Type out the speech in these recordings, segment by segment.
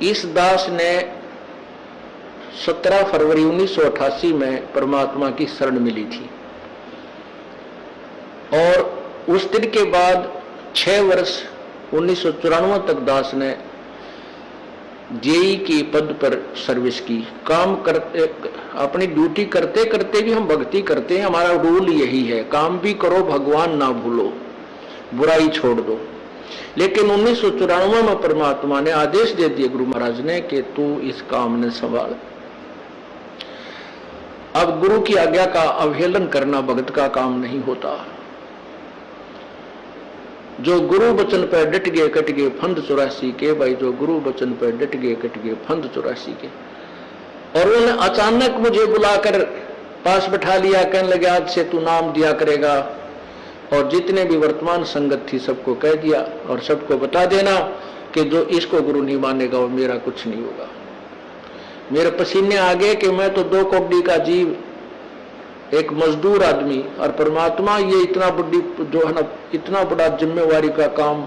इस दास ने 17 फरवरी 1988 में परमात्मा की शरण मिली थी और उस दिन के बाद 6 वर्ष 1994 तक दास ने जेई की पद पर सर्विस की। काम करते, अपनी ड्यूटी करते करते भी हम भक्ति करते हैं। हमारा रूल यही है, काम भी करो भगवान ना भूलो, बुराई छोड़ दो। लेकिन 1994 में परमात्मा ने आदेश दे दिए गुरु महाराज ने कि तू इस काम ने संभाल। अब गुरु की आज्ञा का अवहेलन करना भगत का काम नहीं होता। जो गुरु वचन पर डट गए कट गए फंद 84 के। भाई जो गुरु वचन पर डट गए कट गए फंद 84 के। और उन्होंने अचानक मुझे बुलाकर पास बैठा लिया, कहने लगे आज से तू नाम दिया करेगा। और जितने भी वर्तमान संगत थी सबको कह दिया और सबको बता देना कि जो इसको गुरु नहीं मानेगा वो मेरा कुछ नहीं होगा। मेरे पसीने आ गए कि मैं तो 2 कौड़ी का जीव, एक मजदूर आदमी, और परमात्मा ये इतना बड़ी जो है ना, इतना बड़ा जिम्मेवारी का काम।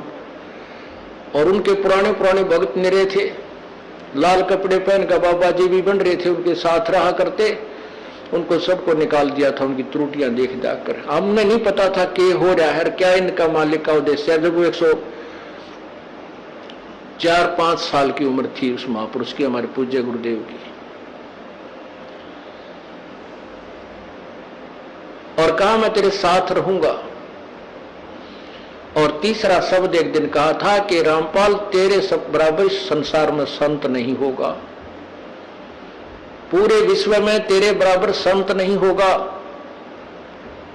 और उनके पुराने पुराने भक्त निरे थे, लाल कपड़े पहन कर बाबा जी भी बन रहे थे, उनके साथ रहा करते। उनको सबको निकाल दिया था उनकी त्रुटियां देख जाकर। हमने नहीं पता था कि हो रहा है क्या इनका मालिक का उद्देश्य है। जब वो 104-5 साल की उम्र थी उस महापुरुष की, हमारे पूज्य गुरुदेव की। और कहा मैं तेरे साथ रहूंगा। और तीसरा शब्द एक दिन कहा था कि रामपाल तेरे सब बराबर संसार में संत नहीं होगा, पूरे विश्व में तेरे बराबर संत नहीं होगा।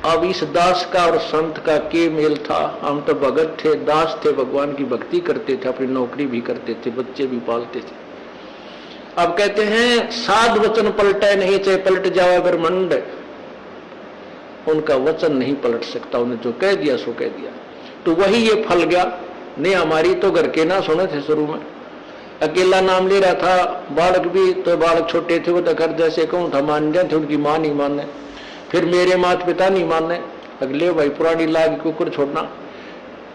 अब इस दास का और संत का के मेल था। हम तो भगत थे, दास थे, भगवान की भक्ति करते थे, अपनी नौकरी भी करते थे, बच्चे भी पालते थे। अब कहते हैं साध वचन पलटे नहीं, चाहे पलट जावे ब्रह्मंड, उनका वचन नहीं पलट सकता। उन्हें जो कह दिया सो कह दिया। तो वही ये फल गया। नहीं हमारी तो घर के ना सुने थे, शुरू में अकेला नाम ले रहा था। बालक भी तो बालक छोटे थे, वो तो घर जैसे कहूँ था मान जाते, उनकी माँ नहीं माने, फिर मेरे माता पिता नहीं माने। अगले भाई पुरानी लाग कुकर छोड़ना,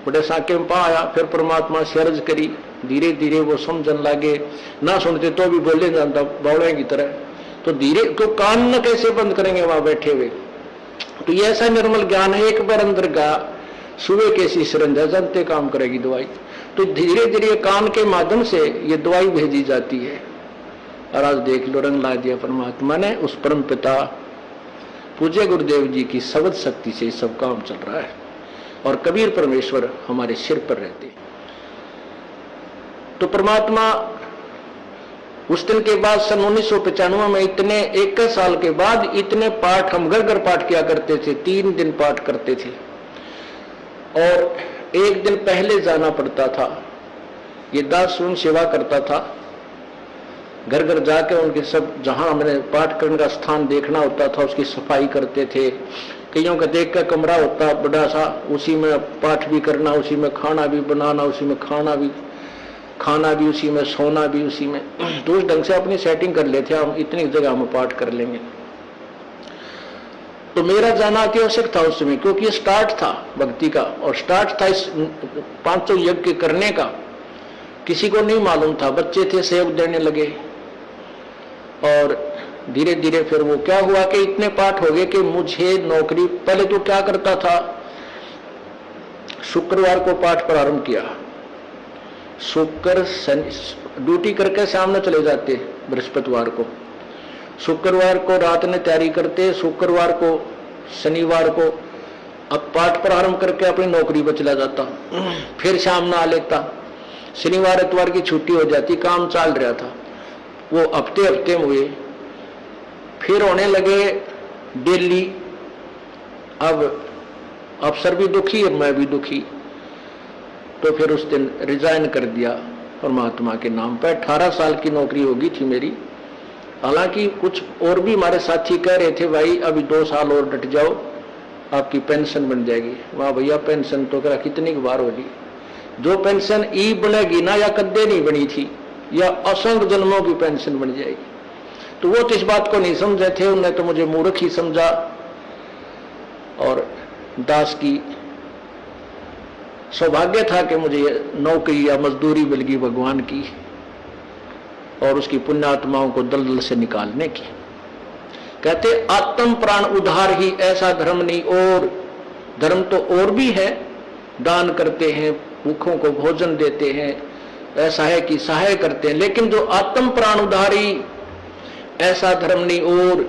बड़े साके में पाया। फिर परमात्मा से अर्ज करी, धीरे धीरे वो समझन लागे। ना सुनते तो भी बोले जानता बावड़े की तरह। तो धीरे तो कान न कैसे बंद करेंगे वहां बैठे हुए। तो ये ऐसा निर्मल ज्ञान है, एक बार अंदर गया सुबह कैसी सिरंजा जानते काम करेगी दवाई। तो धीरे धीरे कान के माध्यम से ये दवाई भेजी जाती है। और आज देख लो रंग ला दिया परमात्मा ने। उस परम पिता पूज्य गुरुदेव जी की शब्द शक्ति से सब काम चल रहा है। और कबीर परमेश्वर हमारे सिर पर रहते। तो परमात्मा उस दिन के बाद सन 1995 में इतने 21 साल के बाद इतने पाठ हम घर घर पाठ किया करते थे। 3 दिन पाठ करते थे और एक दिन पहले जाना पड़ता था। ये दास स्वयं सेवा करता था, घर घर जाके उनके सब जहां हमने पाठ करने का स्थान देखना होता था उसकी सफाई करते थे। कईयों का देख कर कमरा होता बड़ा सा, उसी में पाठ भी करना, उसी में खाना भी बनाना, उसी में खाना भी उसी में, सोना भी उसी में। तो उस ढंग से अपनी सेटिंग कर लेते हम, इतनी जगह में पाठ कर लेंगे। तो मेरा जाना अति आवश्यक था उस समय, क्योंकि स्टार्ट था भक्ति का और स्टार्ट था इस 500 यज्ञ करने का। किसी को नहीं मालूम था, बच्चे थे सहयोग देने लगे। और धीरे धीरे फिर वो क्या हुआ कि इतने पाठ हो गए कि मुझे नौकरी, पहले तो क्या करता था, शुक्रवार को पाठ प्रारंभ किया, शुक्र ड्यूटी करके सामने चले जाते बृहस्पतिवार को, शुक्रवार को रात में तैयारी करते, शुक्रवार को शनिवार को अब पाठ प्रारंभ करके अपनी नौकरी पर चला जाता, फिर शाम ना आ लेता। शनिवार इतवार की छुट्टी हो जाती, काम चल रहा था। वो हफ्ते में हुए, फिर होने लगे डेली। अब अफसर भी दुखी और मैं भी दुखी। तो फिर उस दिन रिजाइन कर दिया परमात्मा के नाम पर। 18 साल की नौकरी होगी थी मेरी। हालांकि कुछ और भी हमारे साथी कह रहे थे भाई अभी 2 साल और डट जाओ आपकी पेंशन बन जाएगी। वाह भैया पेंशन तो करा कितनी बार होगी। जो पेंशन ई बनेगी ना, या कद्दे नहीं बनी थी, या असंख्य जन्मों की पेंशन बन जाएगी। तो वो तो इस बात को नहीं समझे थे, उन्होंने तो मुझे मूर्ख ही समझा। और दास की सौभाग्य था कि मुझे नौकरी या मजदूरी मिल गई भगवान की। और उसकी पुण्यात्माओं को दलदल से निकालने की। कहते आत्म प्राण उद्धार ही ऐसा धर्म नहीं, और धर्म तो और भी है, दान करते हैं, भूखों को भोजन देते हैं, ऐसा है कि सहाय करते हैं, लेकिन जो आत्म प्राण उद्धारी ऐसा धर्म नहीं। और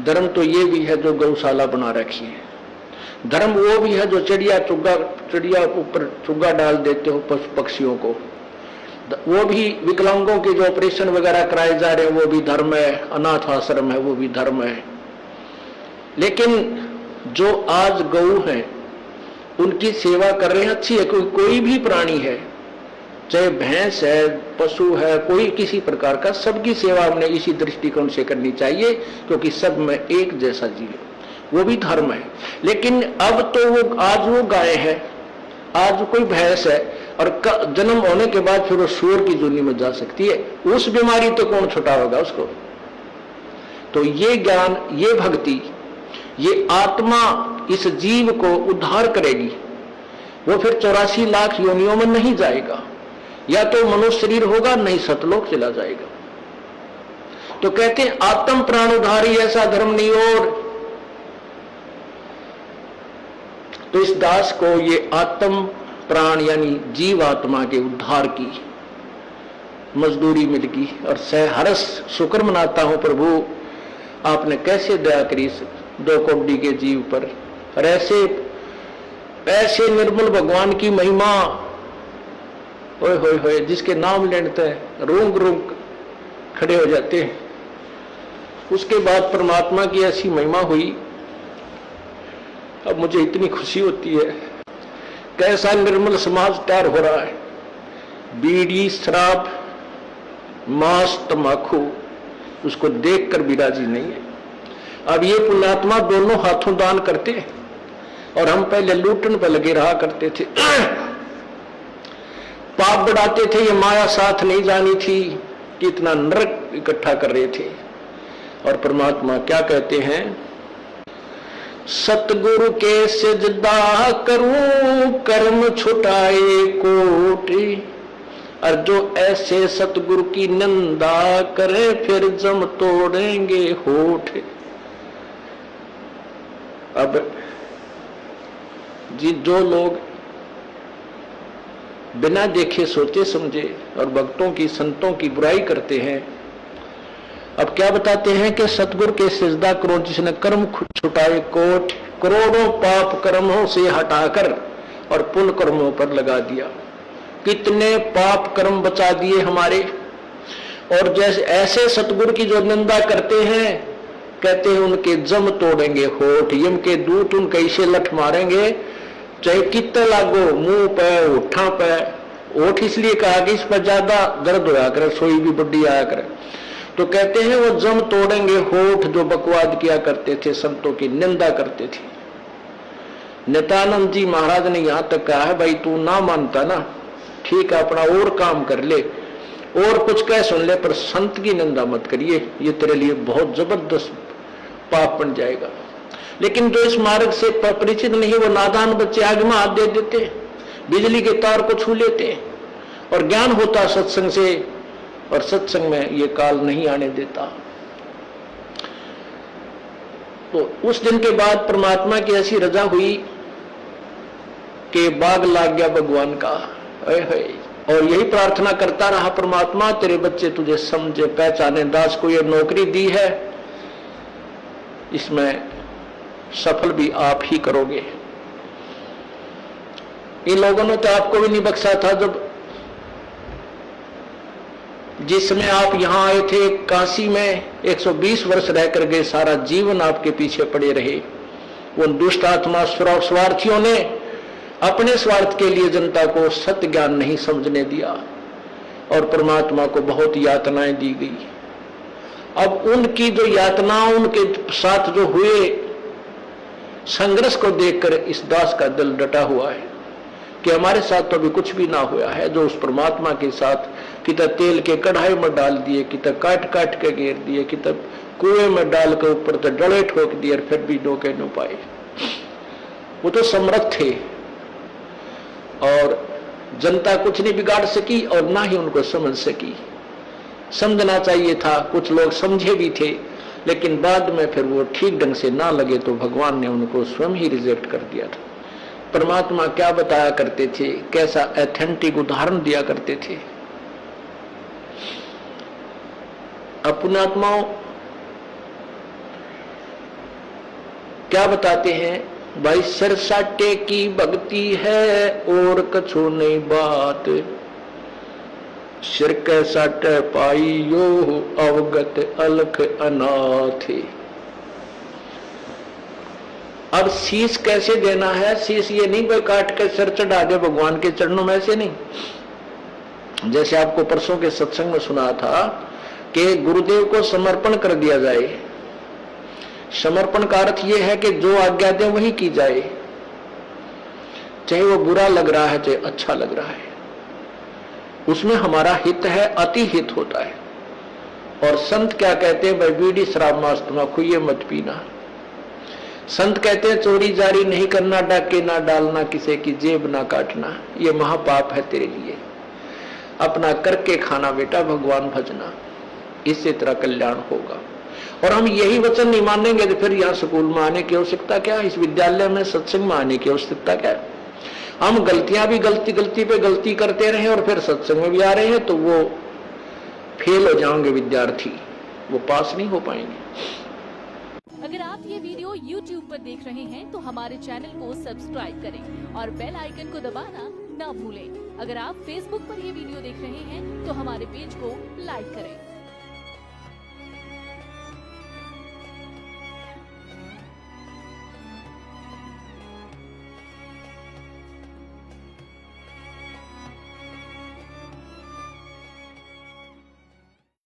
धर्म तो ये भी है जो गौशाला बना रखी है, धर्म वो भी है जो चिड़िया ऊपर चुग्गा डाल देते हो पशु पक्षियों को, वो भी विकलांगों के जो ऑपरेशन वगैरह कराए जा रहे हैं वो भी धर्म है, अनाथ आश्रम है वो भी धर्म है। लेकिन जो आज गौ है उनकी सेवा कर रहे हैं, अच्छी है। कोई भी प्राणी है, चाहे भैंस है, पशु है, कोई किसी प्रकार का, सबकी सेवा हमने इसी दृष्टिकोण से करनी चाहिए, क्योंकि सब में एक जैसा जीव है, वो भी धर्म है। लेकिन अब तो वो आज वो गाय है, आज कोई भैंस है, और जन्म होने के बाद फिर वो सूअर की जूनी में जा सकती है, उस बीमारी तो कौन छुटाएगा उसको। तो ये ज्ञान, ये भक्ति, ये आत्मा इस जीव को उद्धार करेगी। वो फिर 84 लाख योनियों में नहीं जाएगा, या तो मनुष्य शरीर होगा, नहीं सतलोक चला जाएगा। तो कहते हैं आत्म प्राण उद्धारी ऐसा धर्म नहीं। और तो इस दास को ये आत्म प्राण यानी जीव आत्मा के उद्धार की मजदूरी मिल गई, और सहर्ष शुक्र मनाता हूं प्रभु, आपने कैसे दया करी दो कोटि के जीव पर, और ऐसे निर्मल भगवान की महिमा, ओए होए होए, जिसके नाम लेते हैं रूंग रूंग खड़े हो जाते हैं। उसके बाद परमात्मा की ऐसी महिमा हुई, अब मुझे इतनी खुशी होती है। कैसा निर्मल समाज तैयार हो रहा है, बीड़ी, शराब, मांस, तंबाकू, उसको देखकर भी राजी नहीं है। अब ये पुण्यात्मा दोनों हाथों दान करते हैं, और हम पहले लूटन पर लगे रहा करते थे, पाप बढ़ाते थे, ये माया साथ नहीं जानी थी कि इतना नरक इकट्ठा कर रहे थे। और परमात्मा क्या कहते हैं, सतगुरु के सिजदा करूं कर्म छुटाए कोटि, और जो ऐसे सतगुरु की निंदा करे फिर जम तोड़ेंगे होठ। अब जी जो लोग बिना देखे सोचे समझे और भक्तों की संतों की बुराई करते हैं, अब क्या बताते हैं कि सतगुरु के सिजदा करो जिसने कर्म छुटाए कोट, करोड़ों पाप कर्मों से हटाकर और पुण्य कर्मों पर लगा दिया। कितने पाप कर्म बचा दिए हमारे। और जैसे ऐसे सतगुरु की जो निंदा करते हैं, कहते हैं उनके जम तोड़ेंगे होठ, यम के दूत उनके इसे लठ मारेंगे, चाहे कितने लागो, मुंह पे, होठा पे। होठ इसलिए कहा कि इस पर ज्यादा दर्द होया करे, सोई भी बड्डी आया करे। तो कहते हैं वो जम तोड़ेंगे होठ जो बकवाद किया करते थे, संतों की निंदा करते थे। नित्यानंद जी महाराज ने यहां तक कहा है, भाई तू ना मानता ना, ठीक है अपना और काम कर ले, और कुछ कह सुन ले, पर संत की निंदा मत करिए, ये तेरे लिए बहुत जबरदस्त पाप बन जाएगा। लेकिन जो इस मार्ग से परिचित नहीं, वो नादान बच्चे आगे में हाथ दे देते, बिजली के तार को छू लेते, और ज्ञान होता सत्संग से, और सत्संग में ये काल नहीं आने देता। तो उस दिन के बाद परमात्मा की ऐसी रजा हुई कि बाग लाग गया भगवान का। और यही प्रार्थना करता रहा, परमात्मा तेरे बच्चे तुझे समझे पहचाने, दास को ये नौकरी दी है, इसमें सफल भी आप ही करोगे। इन लोगों ने तो आपको भी नहीं बख्शा था, जब जिस समय आप यहां आए थे काशी में 120 वर्ष रहकर गए, सारा जीवन आपके पीछे पड़े रहे। उन दुष्ट आत्मा स्वार्थियों ने अपने स्वार्थ के लिए जनता को सत्य ज्ञान नहीं समझने दिया, और परमात्मा को बहुत यातनाएं दी गई। अब उनकी जो यातनाओं, उनके साथ जो हुए संघर्ष को देखकर इस दास का दिल डटा हुआ है कि हमारे साथ तो अभी कुछ भी ना हुआ है। जो उस परमात्मा के साथ कितना तेल के कढ़ाई में डाल दिए, कितना काट काट के घेर दिए, कितना कुएं में डाल के ऊपर तो डले ठोक दिए, फिर भी डोके न पाए। वो तो समर्थ थे, और जनता कुछ नहीं बिगाड़ सकी और ना ही उनको समझ सकी। समझना चाहिए था, कुछ लोग समझे भी थे, लेकिन बाद में फिर वो ठीक ढंग से ना लगे तो भगवान ने उनको स्वयं ही रिजेक्ट कर दिया था। परमात्मा क्या बताया करते थे, कैसा ऑथेंटिक उदाहरण दिया करते थे। पुण्यात्माओं क्या बताते हैं, भाई सिरसाटे की भक्ति है और कछु नहीं बात, सिर कैसा टह पाई यो अवगत अलख अनाथ। अब शीश कैसे देना है, शीश ये नहीं कोई काट के सिर चढ़ा दे भगवान के चरणों में, ऐसे नहीं। जैसे आपको परसों के सत्संग में सुना था कि गुरुदेव को समर्पण कर दिया जाए। समर्पण का अर्थ यह है कि जो आज्ञा दे वही की जाए, चाहे वो बुरा लग रहा है चाहे अच्छा लग रहा है, उसमें हमारा हित है, अति हित होता है। और संत क्या कहते हैं, भाई बीड़ी शराब मांस तम्बाकू ये मत पीना। संत कहते हैं चोरी जारी नहीं करना, डाके ना डालना, किसी की जेब ना काटना, ये महापाप है तेरे लिए। अपना करके खाना बेटा, भगवान भजना, इससे तेरा कल्याण होगा। और हम यही वचन नहीं मानेंगे तो फिर यहाँ स्कूल में आने की आवश्यकता क्या, इस विद्यालय में सत्संग में आने की आवश्यकता क्या। हम गलतियां भी गलती पे गलती करते रहे और फिर सत्संग में भी आ रहे हैं तो वो फेल हो जाएंगे विद्यार्थी, वो पास नहीं हो पाएंगे। अगर आप ये वीडियो YouTube पर देख रहे हैं तो हमारे चैनल को सब्सक्राइब करें और बेल आइकन को दबाना ना भूलें। अगर आप Facebook पर ये वीडियो देख रहे हैं तो हमारे पेज को लाइक करें।